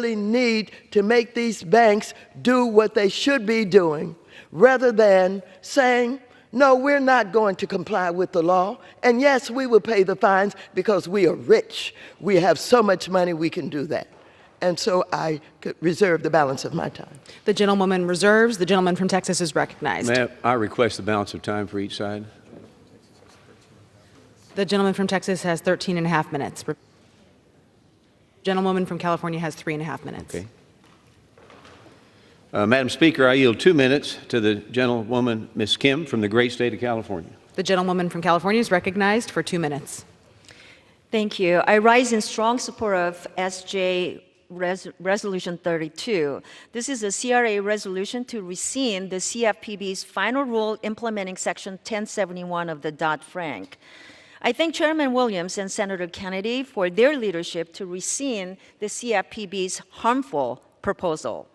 really need to make these banks do what they should be doing, rather than saying, no, we're not going to comply with the law. And yes, we will pay the fines because we are rich. We have so much money we can do that. And so I could reserve the balance of my time. The gentlewoman reserves. The gentleman from Texas is recognized. May I request the balance of time for each side? The gentleman from Texas has 13.5 minutes. Gentlewoman from California has 3.5 minutes. Okay. Madam Speaker, I yield 2 minutes to the gentlewoman, Ms. Kim, from the great state of California. The gentlewoman from California is recognized for 2 minutes. Thank you. I rise in strong support of SJ Resolution 32. This is a CRA resolution to rescind the CFPB's final rule implementing Section 1071 of the Dodd-Frank. I thank Chairman Williams and Senator Kennedy for their leadership to rescind the CFPB's harmful proposal.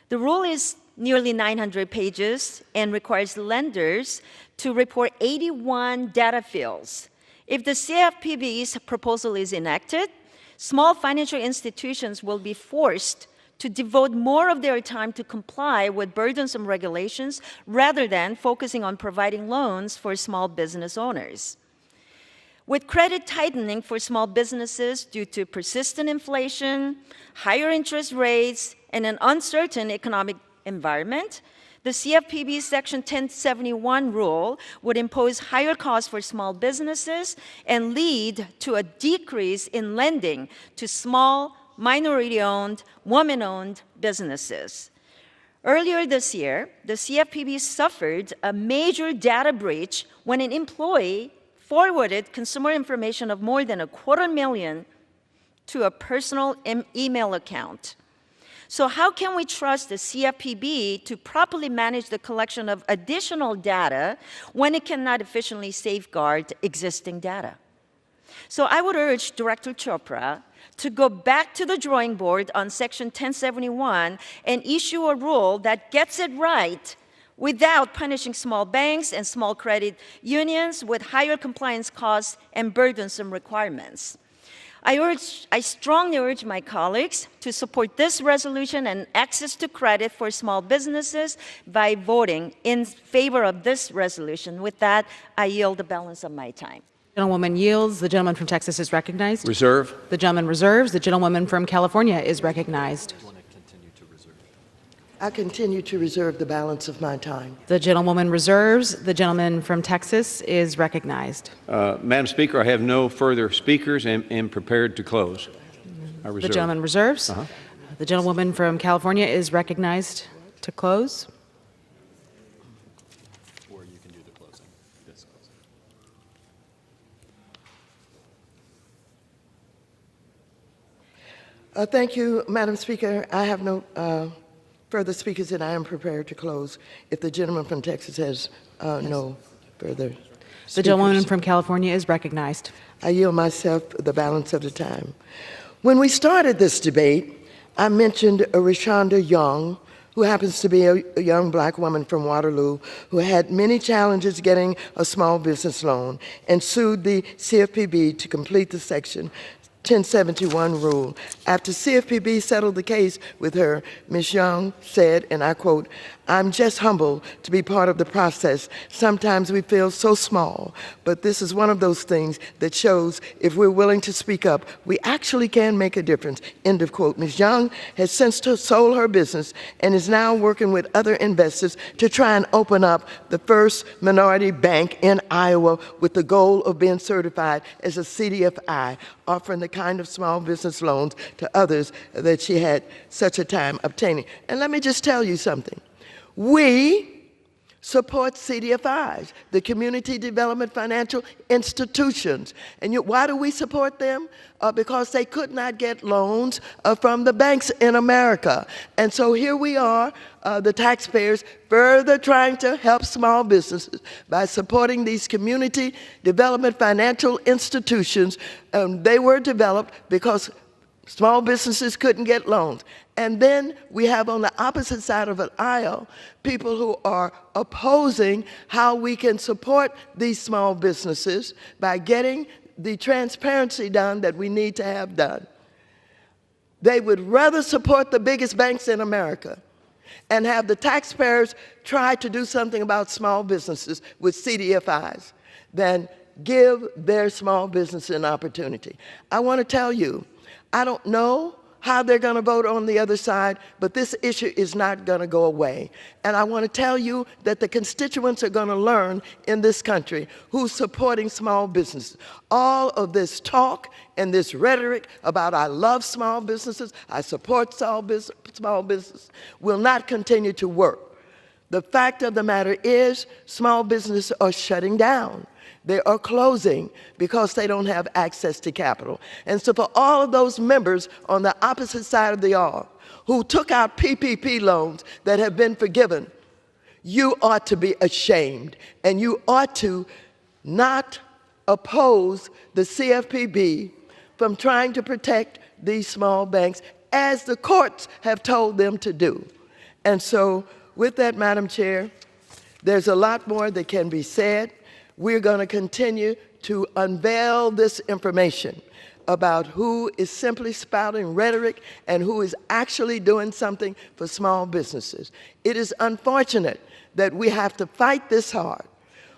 The rule is nearly 900 pages and requires lenders to report 81 data fields. If the CFPB's proposal is enacted, small financial institutions will be forced to devote more of their time to comply with burdensome regulations rather than focusing on providing loans for small business owners. With credit tightening for small businesses due to persistent inflation, higher interest rates, and an uncertain economic environment, the CFPB's Section 1071 rule would impose higher costs for small businesses and lead to a decrease in lending to small, minority-owned, women-owned businesses. Earlier this year, the CFPB suffered a major data breach when an employee forwarded consumer information of more than 250,000 to a personal email account. So how can we trust the CFPB to properly manage the collection of additional data when it cannot efficiently safeguard existing data? So I would urge Director Chopra to go back to the drawing board on Section 1071 and issue a rule that gets it right without punishing small banks and small credit unions with higher compliance costs and burdensome requirements. I strongly urge my colleagues to support this resolution and access to credit for small businesses by voting in favor of this resolution. With that, I yield the balance of my time. The gentlewoman yields. The gentleman from Texas is recognized. Reserve. The gentleman reserves. The gentlewoman from California is recognized. I continue to reserve the balance of my time. The gentlewoman reserves. The gentleman from Texas is recognized. Madam Speaker, I have no further speakers and am prepared to close. I reserve. The gentleman reserves. The gentlewoman from California is recognized to close. Or you can do the closing. This closing. Thank you, Madam Speaker. I have no further speakers, and I am prepared to close if the gentleman from Texas has no further speakers. The gentlewoman from California is recognized. I yield myself the balance of the time. When we started this debate, I mentioned Rashonda Young, who happens to be a young black woman from Waterloo who had many challenges getting a small business loan and sued the CFPB to complete the Section 1071 rule. After CFPB settled the case with her, Ms. Young said, and I quote, "I'm just humbled to be part of the process. Sometimes we feel so small, but this is one of those things that shows if we're willing to speak up, we actually can make a difference." End of quote. Ms. Young has since sold her business and is now working with other investors to try and open up the first minority bank in Iowa with the goal of being certified as a CDFI, offering the kind of small business loans to others that she had such a time obtaining. And let me just tell you something. We support CDFIs, the Community Development Financial Institutions. And why do we support them? Because they could not get loans from the banks in America. And so here we are, the taxpayers, further trying to help small businesses by supporting these Community Development Financial Institutions. They were developed because small businesses couldn't get loans. And then we have on the opposite side of an aisle people who are opposing how we can support these small businesses by getting the transparency done that we need to have done. They would rather support the biggest banks in America and have the taxpayers try to do something about small businesses with CDFIs than give their small business an opportunity. I want to tell you, I don't know how they're going to vote on the other side, but this issue is not going to go away. And I want to tell you that the constituents are going to learn in this country who's supporting small businesses. All of this talk and this rhetoric about I love small businesses, I support small business, will not continue to work. The fact of the matter is small businesses are shutting down. They are closing because they don't have access to capital. And so for all of those members on the opposite side of the aisle who took out PPP loans that have been forgiven, you ought to be ashamed, and you ought to not oppose the CFPB from trying to protect these small banks as the courts have told them to do. And so with that, Madam Chair, there's a lot more that can be said. We're going to continue to unveil this information about who is simply spouting rhetoric and who is actually doing something for small businesses. It is unfortunate that we have to fight this hard.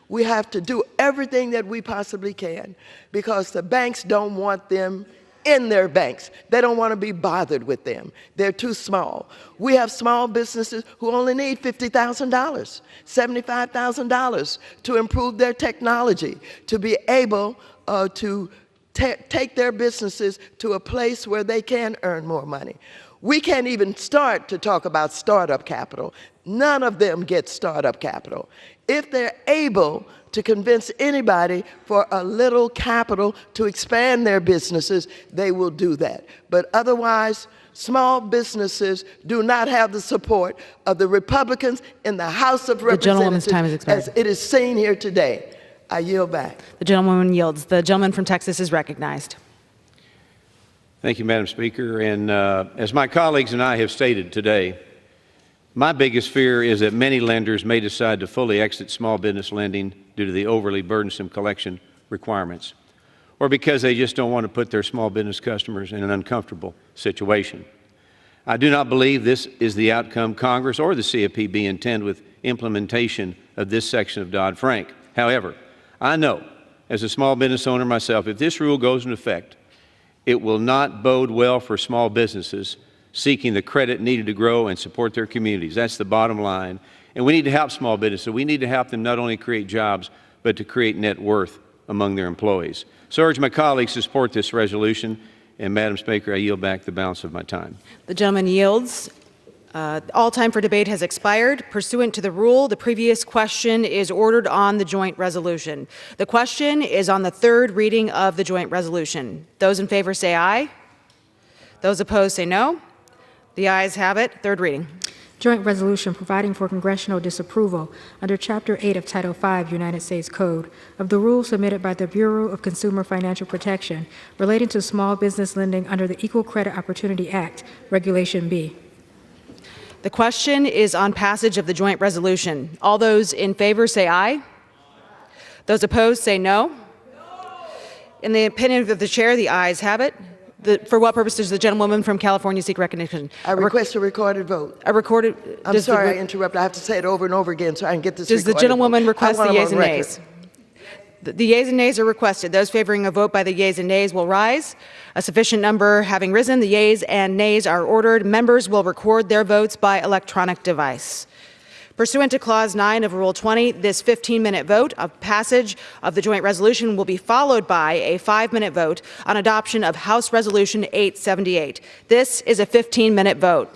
We have to do everything that we possibly can because the banks don't want them in their banks. They don't want to be bothered with them. They're too small. We have small businesses who only need $50,000, $75,000 to improve their technology, to be able to take their businesses to a place where they can earn more money. We can't even start to talk about startup capital. None of them get startup capital. If they're able to convince anybody for a little capital to expand their businesses, they will do that. But otherwise, small businesses do not have the support of the Republicans in the House of Representatives. The gentlewoman's time has expired. As it is seen here today. I yield back. The gentlewoman yields. The gentleman from Texas is recognized. Thank you, Madam Speaker. And as my colleagues and I have stated today, my biggest fear is that many lenders may decide to fully exit small business lending due to the overly burdensome collection requirements, or because they just don't want to put their small business customers in an uncomfortable situation. I do not believe this is the outcome Congress or the CFPB intend with implementation of this section of Dodd-Frank. However, I know, as a small business owner myself, if this rule goes into effect, it will not bode well for small businesses seeking the credit needed to grow and support their communities. That's the bottom line. And we need to help small businesses. We need to help them not only create jobs, but to create net worth among their employees. So I urge my colleagues to support this resolution. And Madam Speaker, I yield back the balance of my time. The gentleman yields. All time for debate has expired. Pursuant to the rule, the previous question is ordered on the joint resolution. The question is on the third reading of the joint resolution. Those in favor say aye. Those opposed say no. The ayes have it. Third reading. Joint resolution providing for congressional disapproval under Chapter 8 of Title 5 United States Code of the rules submitted by the Bureau of Consumer Financial Protection relating to small business lending under the Equal Credit Opportunity Act, Regulation B. The question is on passage of the joint resolution. All those in favor say aye. Those opposed say no. In the opinion of the chair, the ayes have it. For what purpose does the gentlewoman from California seek recognition? I request a recorded vote. I'm sorry I interrupted. I have to say it over and over again so I can get this recorded. Does the gentlewoman request the yeas and nays? The yeas and nays are requested. Those favoring a vote by the yeas and nays will rise. A sufficient number having risen, the yeas and nays are ordered. Members will record their votes by electronic device. Pursuant to Clause 9 of Rule 20, this 15-minute vote of passage of the joint resolution will be followed by a 5-minute vote on adoption of House Resolution 878. This is a 15-minute vote.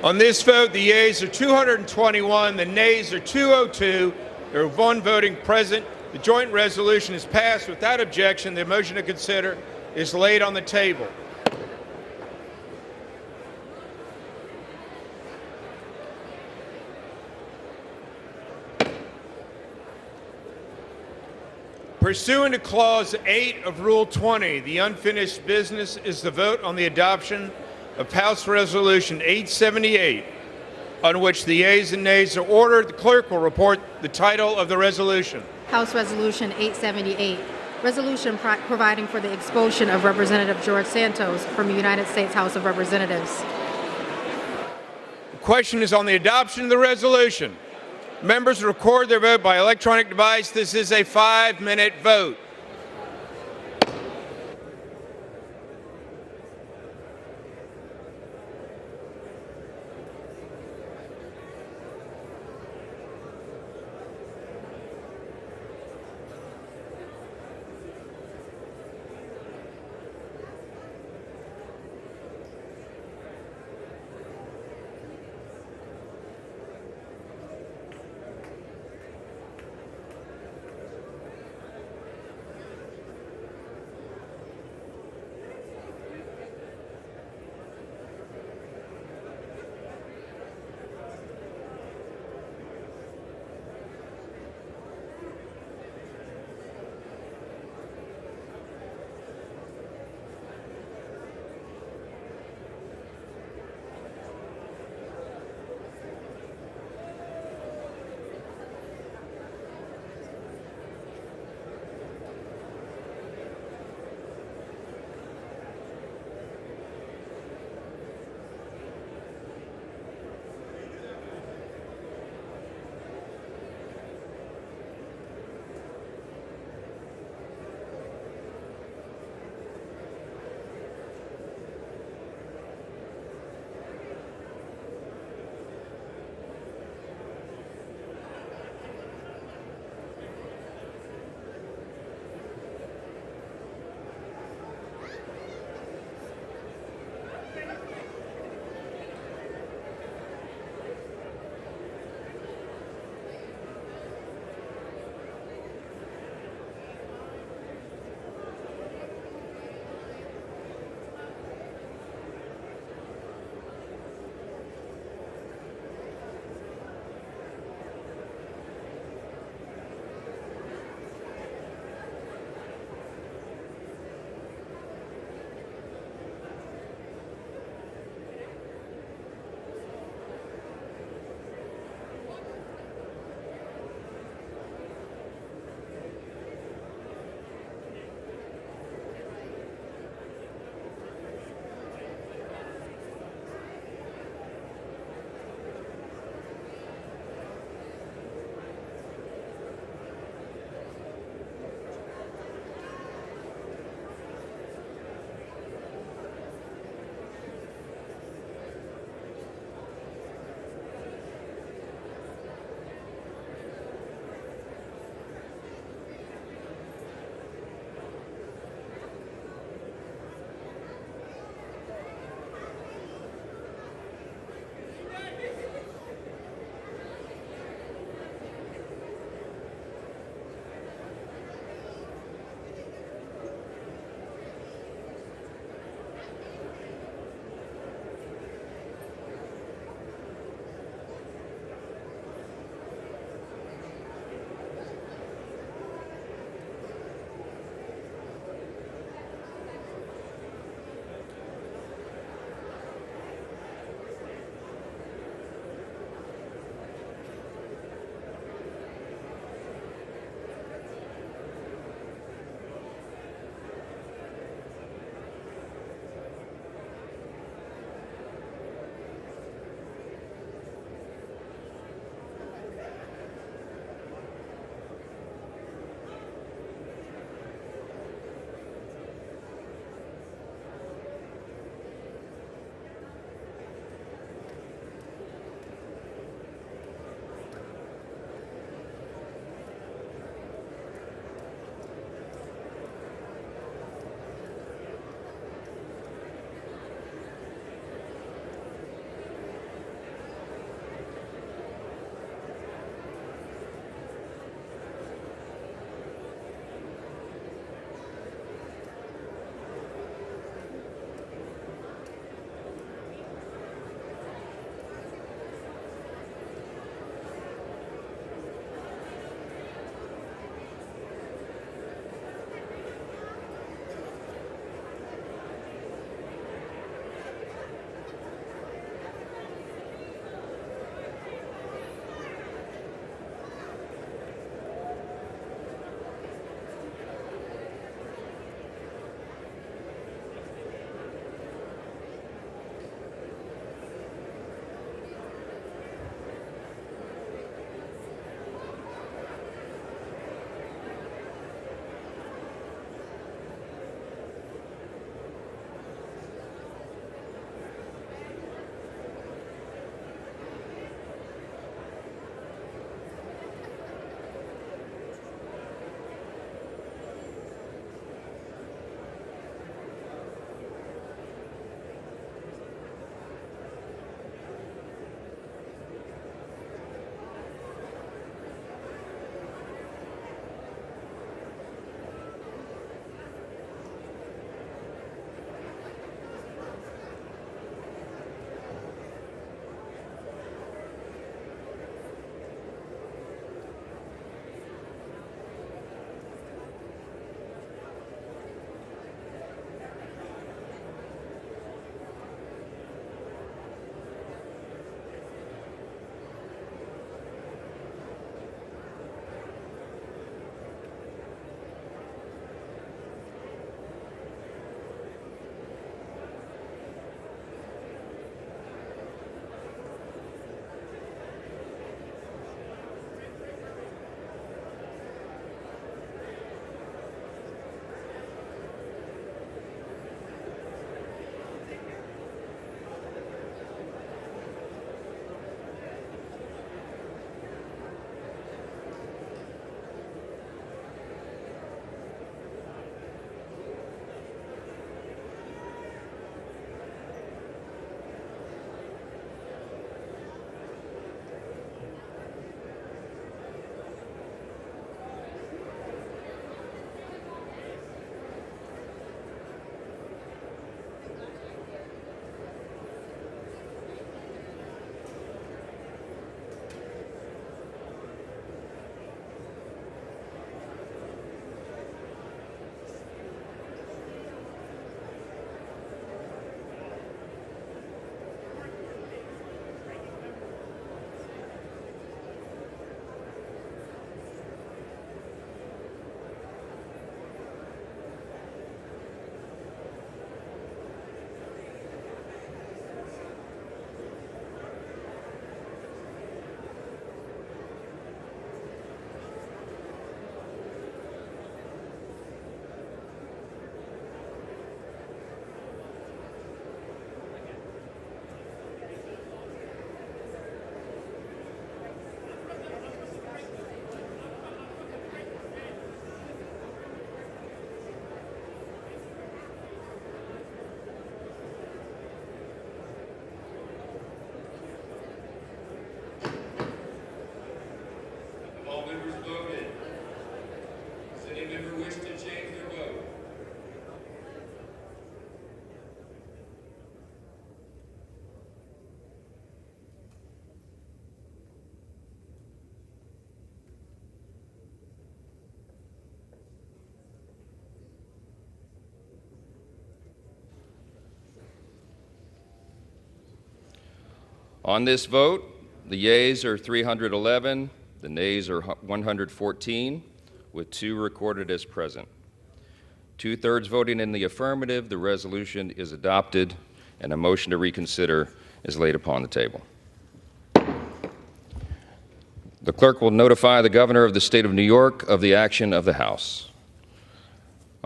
On this vote, the yeas are 221, the nays are 202. There are one voting present. The joint resolution is passed without objection. The motion to consider is laid on the table. Pursuant to Clause 8 of Rule 20, the unfinished business is the vote on the adoption of House Resolution 878, on which the yeas and nays are ordered. The clerk will report the title of the resolution. House Resolution 878, resolution providing for the expulsion of Representative George Santos from the United States House of Representatives. The question is on the adoption of the resolution. Members record their vote by electronic device. This is a 5-minute vote. On this vote, the yeas are 311, the nays are 114, with 2 recorded as present. 2/3 voting in the affirmative, the resolution is adopted, and a motion to reconsider is laid upon the table. The clerk will notify the governor of the state of New York of the action of the House.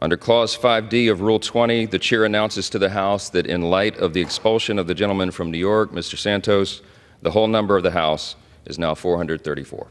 Under Clause 5D of Rule 20, the chair announces to the House that in light of the expulsion of the gentleman from New York, Mr. Santos, the whole number of the House is now 434.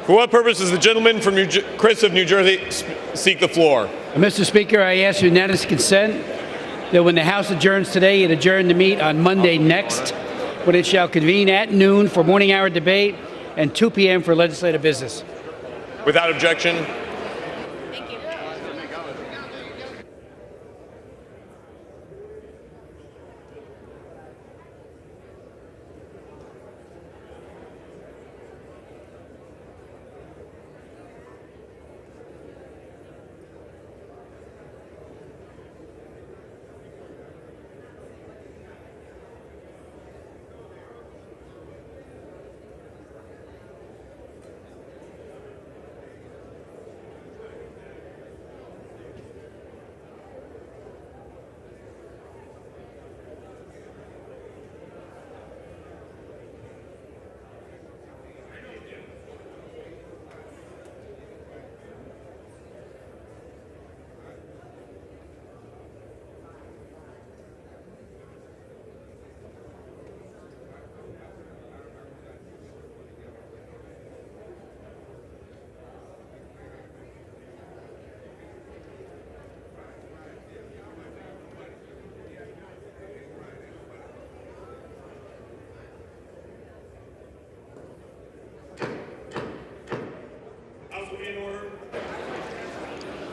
For what purpose does the gentleman from Chris of New Jersey seek the floor? Mr. Speaker, I ask unanimous consent that when the House adjourns today, it adjourn to meet on Monday next, when it shall convene at noon for morning hour debate and 2 p.m. for legislative business. Without objection.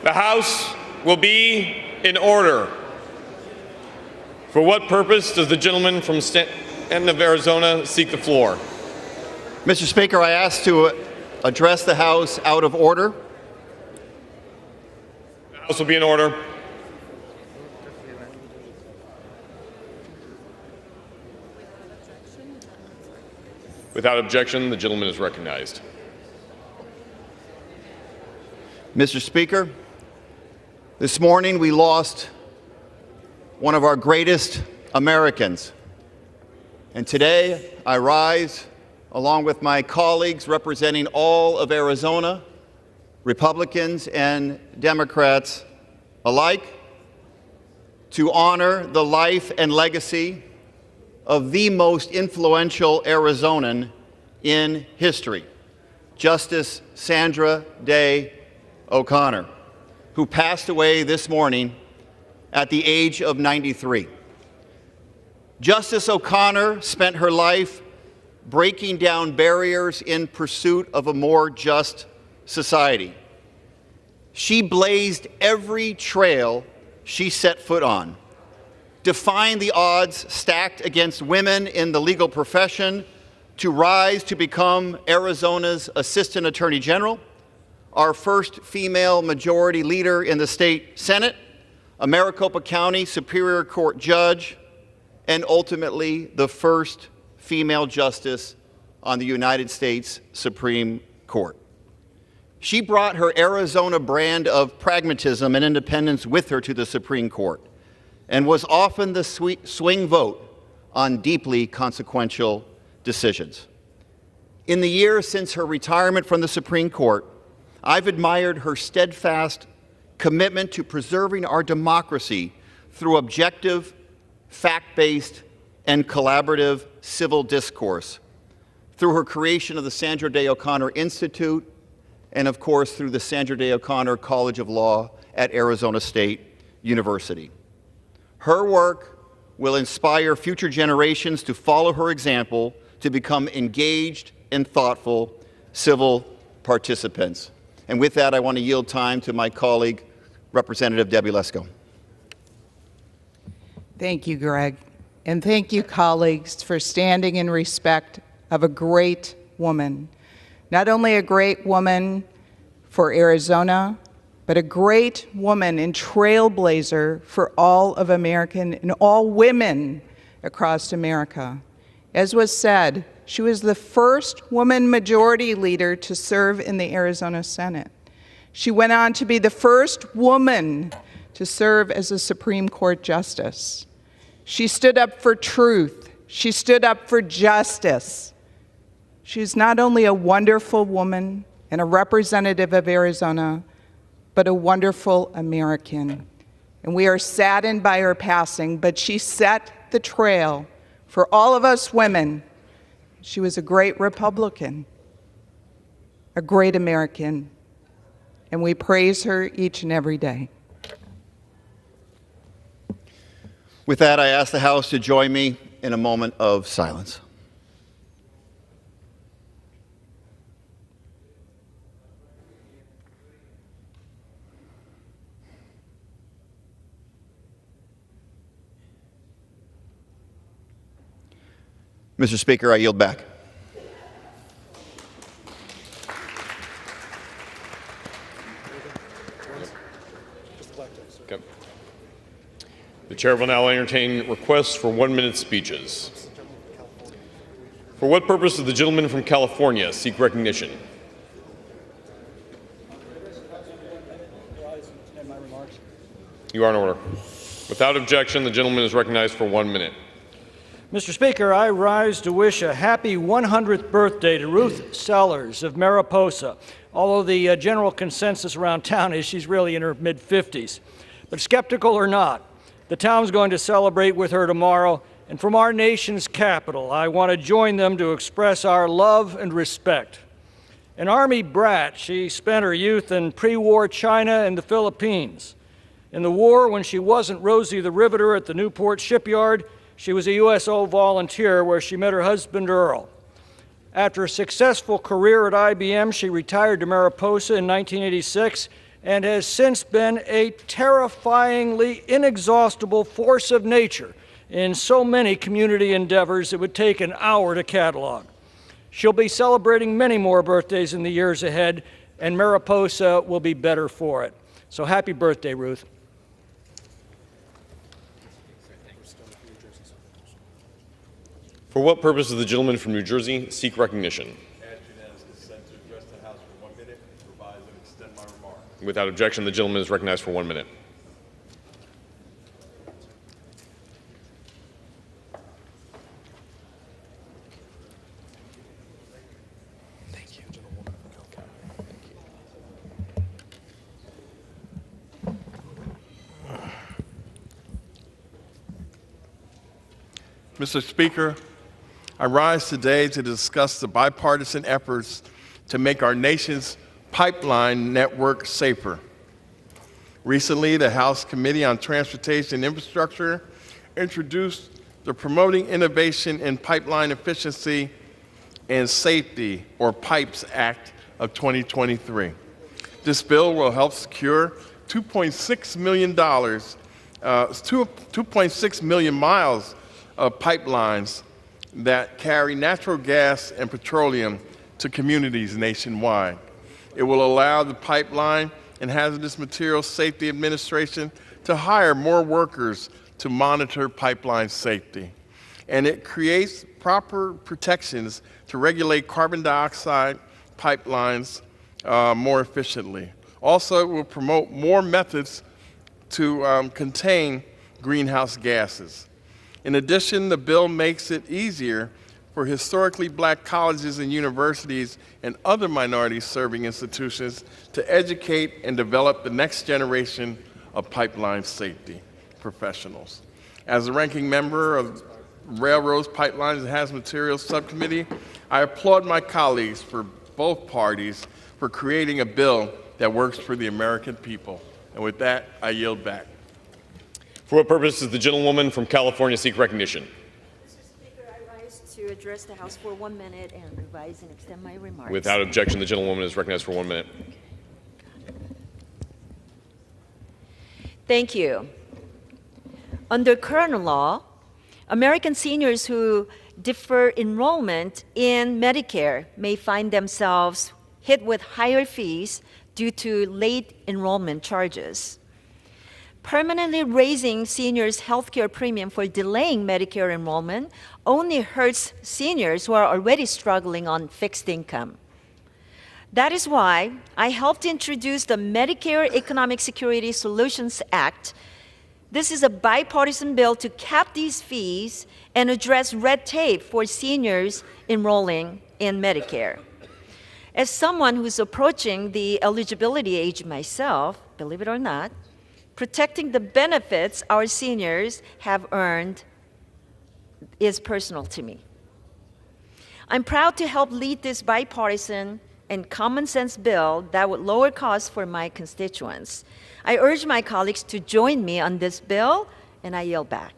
The House will be in order. For what purpose does the gentleman from Stanton of Arizona seek the floor? Mr. Speaker, I ask to address the House out of order. The House will be in order. Without objection, the gentleman is recognized. Mr. Speaker, this morning we lost one of our greatest Americans. And today I rise, along with my colleagues representing all of Arizona, Republicans and Democrats alike, to honor the life and legacy of the most influential Arizonan in history, Justice Sandra Day O'Connor, who passed away this morning at the age of 93. Justice O'Connor spent her life breaking down barriers in pursuit of a more just society. She blazed every trail she set foot on, defying the odds stacked against women in the legal profession to rise to become Arizona's Assistant Attorney General, our first female majority leader in the state Senate, a Maricopa County Superior Court judge, and ultimately the first female justice on the United States Supreme Court. She brought her Arizona brand of pragmatism and independence with her to the Supreme Court, and was often the swing vote on deeply consequential decisions. In the years since her retirement from the Supreme Court, I've admired her steadfast commitment to preserving our democracy through objective, fact-based, and collaborative civil discourse, through her creation of the Sandra Day O'Connor Institute, and of course through the Sandra Day O'Connor College of Law at Arizona State University. Her work will inspire future generations to follow her example, to become engaged and thoughtful civil participants. And with that, I want to yield time to my colleague, Representative Debbie Lesko. Thank you, Greg. And thank you, colleagues, for standing in respect of a great woman. Not only a great woman for Arizona, but a great woman and trailblazer for all of American and all women across America. As was said, she was the first woman majority leader to serve in the Arizona Senate. She went on to be the first woman to serve as a Supreme Court justice. She stood up for truth. She stood up for justice. She's not only a wonderful woman and a representative of Arizona, but a wonderful American. And we are saddened by her passing, but she set the trail for all of us women. She was a great Republican, a great American, and we praise her each and every day. With that, I ask the House to join me in a moment of silence. Mr. Speaker, I yield back. Okay. The chair will now entertain requests for 1-minute speeches. For what purpose does the gentleman from California seek recognition? You are in order. Without objection, the gentleman is recognized for 1 minute. Mr. Speaker, I rise to wish a happy 100th birthday to Ruth Sellers of Mariposa, although the general consensus around town is she's really in her mid-50s. But skeptical or not, the town's going to celebrate with her tomorrow, and from our nation's capital, I want to join them to express our love and respect. An Army brat, she spent her youth in pre-war China and the Philippines. In the war, when she wasn't Rosie the Riveter at the Newport shipyard, she was a USO volunteer where she met her husband, Earl. After a successful career at IBM, she retired to Mariposa in 1986 and has since been a terrifyingly inexhaustible force of nature in so many community endeavors it would take an hour to catalog. She'll be celebrating many more birthdays in the years ahead, and Mariposa will be better for it. So happy birthday, Ruth. For what purpose does the gentleman from New Jersey seek recognition? Ask unanimous consent to address the House for 1 minute, revise and extend my remarks. Without objection, the gentleman is recognized for 1 minute. Mr. Speaker, I rise today to discuss the bipartisan efforts to make our nation's pipeline network safer. Recently, the House Committee on Transportation and Infrastructure introduced the Promoting Innovation in Pipeline Efficiency and Safety, or PIPES Act of 2023. This bill will help secure $2.6 million, 2.6 million miles of pipelines that carry natural gas and petroleum to communities nationwide. It will allow the Pipeline and Hazardous Materials Safety Administration to hire more workers to monitor pipeline safety. And it creates proper protections to regulate carbon dioxide pipelines more efficiently. Also, it will promote more methods to contain greenhouse gases. In addition, the bill makes it easier for historically black colleges and universities and other minority-serving institutions to educate and develop the next generation of pipeline safety professionals. As a ranking member of Railroads, Pipelines, and Hazardous Materials Subcommittee, I applaud my colleagues for both parties for creating a bill that works for the American people. And with that, I yield back. For what purpose does the gentlewoman from California seek recognition? Mr. Speaker, I rise to address the House for 1 minute and revise and extend my remarks. Without objection, the gentlewoman is recognized for 1 minute. Thank you. Under current law, American seniors who defer enrollment in Medicare may find themselves hit with higher fees due to late enrollment charges. Permanently raising seniors' health care premium for delaying Medicare enrollment only hurts seniors who are already struggling on fixed income. That is why I helped introduce the Medicare Economic Security Solutions Act. This is a bipartisan bill to cap these fees and address red tape for seniors enrolling in Medicare. As someone who's approaching the eligibility age myself, believe it or not, protecting the benefits our seniors have earned is personal to me. I'm proud to help lead this bipartisan and common sense bill that would lower costs for my constituents. I urge my colleagues to join me on this bill, and I yield back.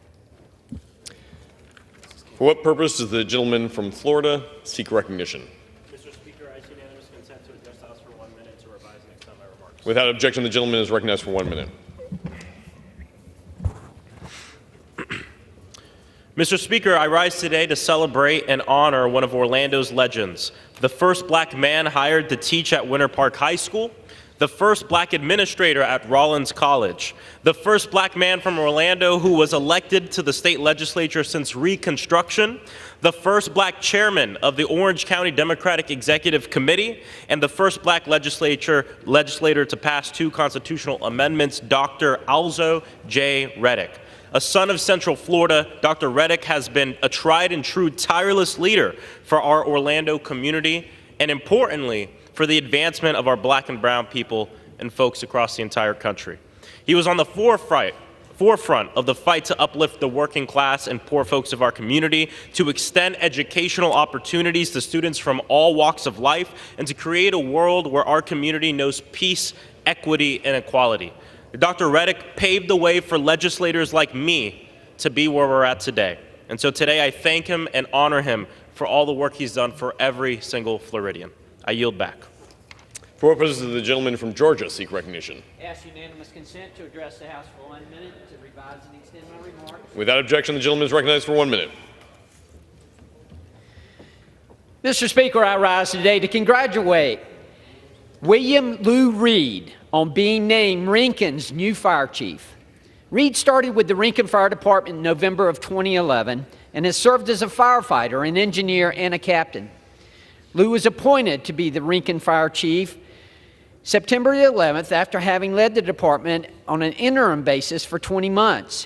For what purpose does the gentleman from Florida seek recognition? Mr. Speaker, I seek unanimous consent to address the House for 1 minute to revise and extend my remarks. Without objection, the gentleman is recognized for 1 minute. Mr. Speaker, I rise today to celebrate and honor one of Orlando's legends, the first black man hired to teach at Winter Park High School, the first black administrator at Rollins College, the first black man from Orlando who was elected to the state legislature since Reconstruction, the first black chairman of the Orange County Democratic Executive Committee, and the first black legislator to pass 2 constitutional amendments, Dr. Alzo J. Reddick. A son of Central Florida, Dr. Reddick has been a tried and true tireless leader for our Orlando community, and importantly, for the advancement of our black and brown people and folks across the entire country. He was on the forefront of the fight to uplift the working class and poor folks of our community, to extend educational opportunities to students from all walks of life, and to create a world where our community knows peace, equity, and equality. Dr. Reddick paved the way for legislators like me to be where we're at today. And so today I thank him and honor him for all the work he's done for every single Floridian. I yield back. For what purpose does the gentleman from Georgia seek recognition? Ask unanimous consent to address the House for 1 minute to revise and extend my remarks. Without objection, the gentleman is recognized for 1 minute. Mr. Speaker, I rise today to congratulate William Lou Reed on being named Rincon's new fire chief. Reed started with the Rincon Fire Department in November of 2011 and has served as a firefighter, an engineer, and a captain. Lou was appointed to be the Rincon Fire Chief September 11th after having led the department on an interim basis for 20 months.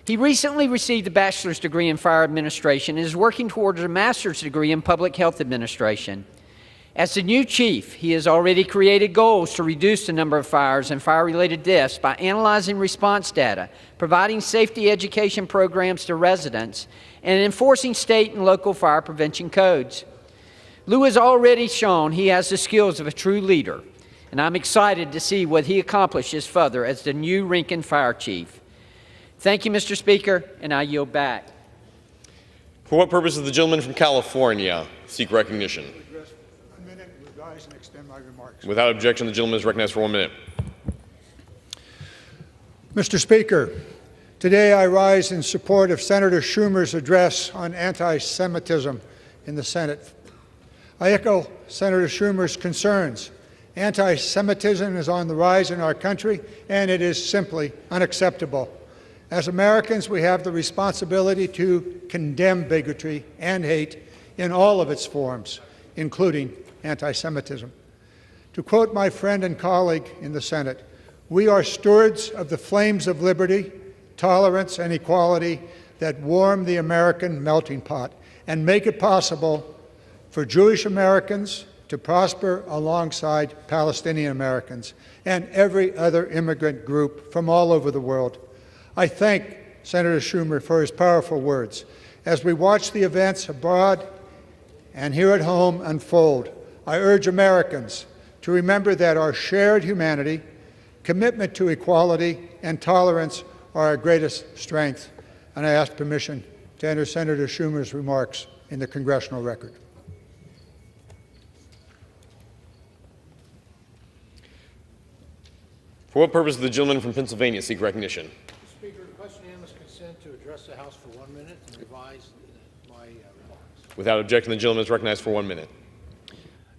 He recently received a bachelor's degree in fire administration and is working towards a master's degree in public health administration. As the new chief, he has already created goals to reduce the number of fires and fire-related deaths by analyzing response data, providing safety education programs to residents, and enforcing state and local fire prevention codes. Lou has already shown he has the skills of a true leader, and I'm excited to see what he accomplishes further as the new Rincon Fire Chief. Thank you, Mr. Speaker, and I yield back. For what purpose does the gentleman from California seek recognition? A minute, revise and extend my remarks. Without objection, the gentleman is recognized for 1 minute. Mr. Speaker, today I rise in support of Senator Schumer's address on anti-Semitism in the Senate. I echo Senator Schumer's concerns. Anti-Semitism is on the rise in our country, and it is simply unacceptable. As Americans, we have the responsibility to condemn bigotry and hate in all of its forms, including anti-Semitism. To quote my friend and colleague in the Senate, we are stewards of the flames of liberty, tolerance, and equality that warm the American melting pot and make it possible for Jewish Americans to prosper alongside Palestinian Americans and every other immigrant group from all over the world. I thank Senator Schumer for his powerful words. As we watch the events abroad and here at home unfold, I urge Americans to remember that our shared humanity, commitment to equality, and tolerance are our greatest strength. And I ask permission to enter Senator Schumer's remarks in the congressional record. For what purpose does the gentleman from Pennsylvania seek recognition? Mr. Speaker, request unanimous consent to address the House for 1 minute and revise my remarks. Without objection, the gentleman is recognized for 1 minute.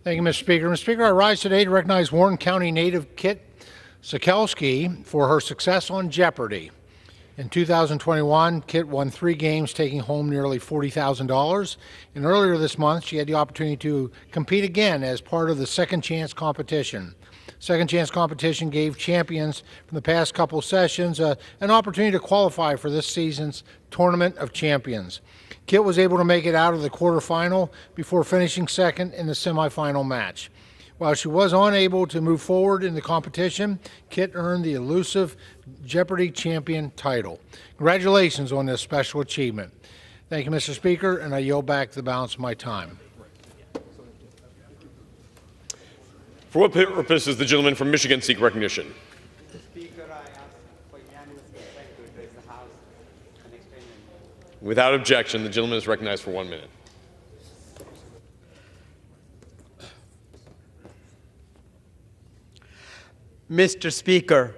Thank you, Mr. Speaker. Mr. Speaker, I rise today to recognize Warren County native Kit Sikelski for her success on Jeopardy! In 2021, Kit won 3 games, taking home nearly $40,000. And earlier this month, she had the opportunity to compete again as part of the Second Chance competition. Second Chance competition gave champions from the past couple sessions an opportunity to qualify for this season's Tournament of Champions. Kit was able to make it out of the quarterfinal before finishing second in the semifinal match. While she was unable to move forward in the competition, Kit earned the elusive Jeopardy! Champion title. Congratulations on this special achievement. Thank you, Mr. Speaker, and I yield back the balance of my time. For what purpose does the gentleman from Michigan seek recognition? Mr. Speaker, I ask for unanimous consent to address the House and extend my remarks. Without objection, the gentleman is recognized for 1 minute. Mr. Speaker,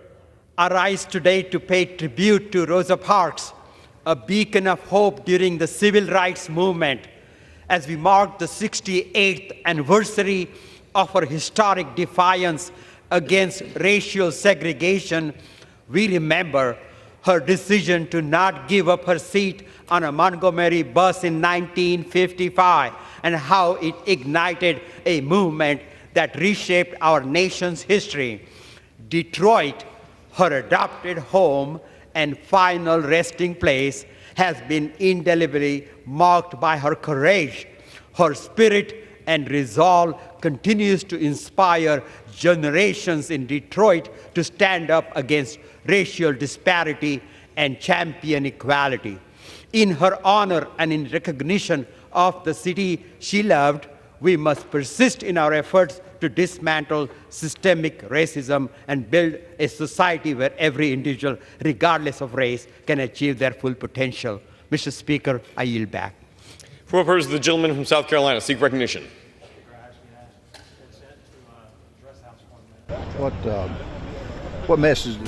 I rise today to pay tribute to Rosa Parks, a beacon of hope during the civil rights movement, as we mark the 68th anniversary of her historic defiance against racial segregation. We remember her decision to not give up her seat on a Montgomery bus in 1955 and how it ignited a movement that reshaped our nation's history. Detroit, her adopted home and final resting place, has been indelibly marked by her courage. Her spirit and resolve continues to inspire generations in Detroit to stand up against racial disparity and champion equality. In her honor and in recognition of the city she loved, we must persist in our efforts to dismantle systemic racism and build a society where every individual, regardless of race, can achieve their full potential. Mr. Speaker, I yield back. For what purpose does the gentleman from South Carolina seek recognition? What message?